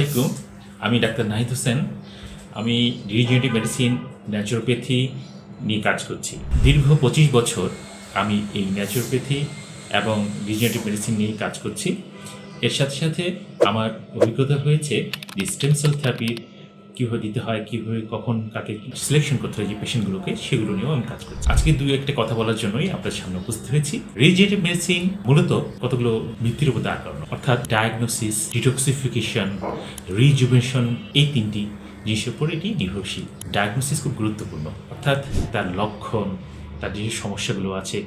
আলাইকুম, আমি ডাক্তার নাহিদ হোসেন। আমি রিজেনারেটিভ মেডিসিন, ন্যাচুরোপ্যাথি নিয়ে কাজ করছি। দীর্ঘ 25 বছর আমি এই ন্যাচুরোপ্যাথি এবং রিজেনারেটিভ মেডিসিন নিয়ে কাজ করছি। এর সাথে সাথে আমার অভিজ্ঞতা হয়েছে যে স্টেম সেল থেরাপি কীভাবে দিতে হয়, কীভাবে কখন কাকে সিলেকশন করতে হয় যে পেশেন্টগুলোকে, সেগুলো নিয়েও আমি কাজ করছি। আজকে একটা কথা বলার জন্যই আপনার সামনে উপস্থিত হয়েছি। রিজেনারেটিভ মেডিসিন মূলত কতগুলো ভিত্তির উপর দাঁড় করানো, অর্থাৎ ডায়াগনোসিস, ডিটক্সিফিকেশন, রিজুভেশন, এই তিনটি জিনিসের উপর এটি নির্ভরশীল। ডায়াগনোসিস খুব গুরুত্বপূর্ণ, অর্থাৎ তার লক্ষণ, তার যে সমস্যাগুলো আছে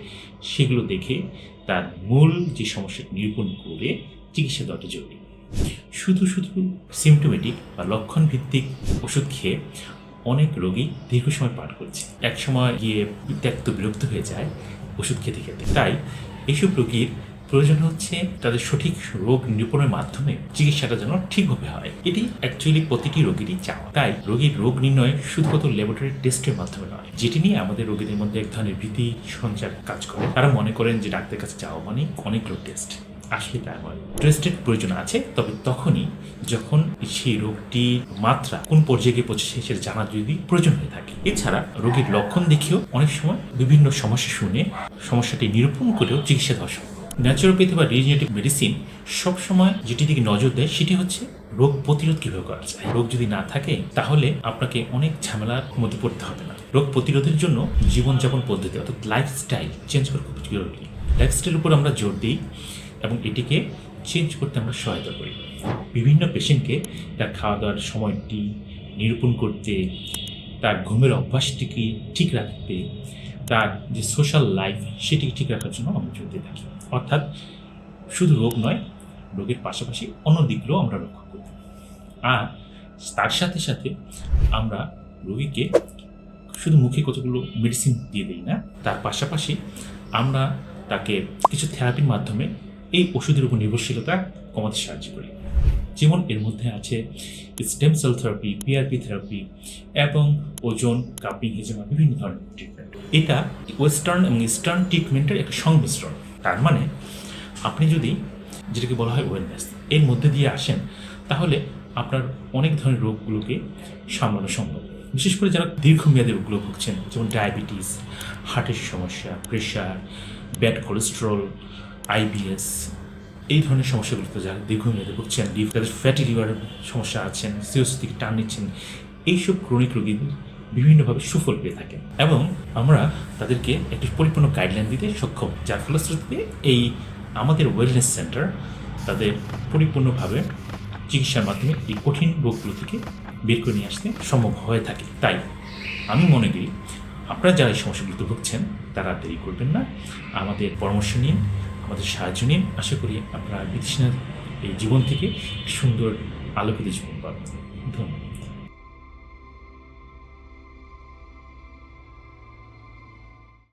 সেগুলো দেখে তার মূল যে সমস্যাটা নিরূপণ করে চিকিৎসা দেওয়াটা জরুরি। শুধু সিমটোমেটিক বা লক্ষণ ভিত্তিক ওষুধ খেয়ে অনেক রোগী দীর্ঘ সময় পার করছে, এক সময় গিয়ে ত্যক্ত বিরক্ত হয়ে যায় ওষুধ খেতে খেতে। তাই এইসব রোগীর প্রয়োজন হচ্ছে তাদের সঠিক রোগ নিরূপণের মাধ্যমে চিকিৎসাটা যেন ঠিকভাবে হয়। এটি অ্যাকচুয়ালি প্রতিটি রোগীরই চাওয়া। তাই রোগীর রোগ নির্ণয় শুধুমাত্র ল্যাবরেটরি টেস্টের মাধ্যমে নয়, যেটি নিয়ে আমাদের রোগীদের মধ্যে এক ধরনের ভীতি সঞ্চার কাজ করে। তারা মনে করেন যে ডাক্তারের কাছে যাওয়া মানে অনেকগুলো টেস্ট। আসলে তাই নয়, টেস্টের প্রয়োজন আছে, তবে তখনই যখন সেই রোগটির মাত্রা কোন পর্যায়ে পৌঁছেছে সেটা জানার যদি প্রয়োজন হয়ে থাকে। এছাড়া রোগীর লক্ষণ দেখেও অনেক সময় বিভিন্ন সমস্যা শুনে সমস্যাটি নিরূপণ করেও চিকিৎসা দেওয়া সম্ভব। ন্যাচুরোপ্যাথি বা রিজেনারেটিভ মেডিসিন সবসময় যেটি দিকে নজর দেয় সেটি হচ্ছে রোগ প্রতিরোধ কীভাবে করা যায়। রোগ যদি না থাকে তাহলে আপনাকে অনেক ঝামেলার মধ্যে পড়তে হবে না। রোগ প্রতিরোধের জন্য জীবনযাপন পদ্ধতি অর্থাৎ লাইফস্টাইল চেঞ্জ করা খুব জরুরি। লাইফস্টাইলের উপর আমরা জোর দিই এবং এটিকে চেঞ্জ করতে আমরা সহায়তা করি। বিভিন্ন পেশেন্টকে তার খাওয়া দাওয়ার সময়টি নিরূপণ করতে, তার ঘুমের অভ্যাসটিকে ঠিক রাখতে, তার যে সোশ্যাল লাইফ সেটিকে ঠিক রাখার জন্য আমরা জোর দিয়ে থাকি। অর্থাৎ শুধু রোগ নয়, রোগের পাশাপাশি অন্য দিকগুলোও আমরা লক্ষ্য করি। আর তার সাথে সাথে আমরা রোগীকে শুধু মুখে কতগুলো মেডিসিন দিয়ে দিই না, তার পাশাপাশি আমরা তাকে কিছু থেরাপির মাধ্যমে এই ওষুধের উপর নির্ভরশীলতা কমাতে সাহায্য করি। যেমন এর মধ্যে আছে stem cell therapy, PRP therapy এবং ওজন কাপিং, হিজমা, বিভিন্ন ধরনের ট্রিটমেন্ট। এটা ওয়েস্টার্ন এবং ইস্টার্ন ট্রিটমেন্টের একটা সংমিশ্রণ। তার মানে আপনি যদি যেটাকে বলা হয় ওয়েলনেস, এর মধ্যে দিয়ে আসেন তাহলে আপনার অনেক ধরনের রোগগুলোকে সামলানো সম্ভব। বিশেষ করে যারা দীর্ঘমেয়াদী রোগগুলো ভুগছেন, যেমন ডায়াবেটিস, হার্টের সমস্যা, প্রেশার, ব্যাড কোলেস্টেরল, আইবিএস, এই ধরনের সমস্যাগুলোতে যারা দীর্ঘমেয়াদে ভুগছেন, যাদের ফ্যাটি লিভারের সমস্যা আছেন, সিওসি থেকে টান নিচ্ছেন, এইসব ক্রনিক রোগীদের বিভিন্নভাবে সুফল পেয়ে থাকেন এবং আমরা তাদেরকে একটি পরিপূর্ণ গাইডলাইন দিতে সক্ষম, যার ফলশ্রুতিতে এই আমাদের ওয়েলনেস সেন্টার তাদের পরিপূর্ণভাবে চিকিৎসার মাধ্যমে এই কঠিন রোগগুলো থেকে বের করে নিয়ে আসতে সম্ভব হয়ে থাকে। তাই আমি মনে করি আপনারা যারা এই সমস্যাগুলোতে ভুগছেন তারা দেরি করবেন না, আমাদের পরামর্শ নিন, আমাদের সাহায্য নিন। আশা করি আপনারা বিতৃষ্ণার এই জীবন থেকে সুন্দর আলোকিত জীবন পাবেন। ধন্যবাদ।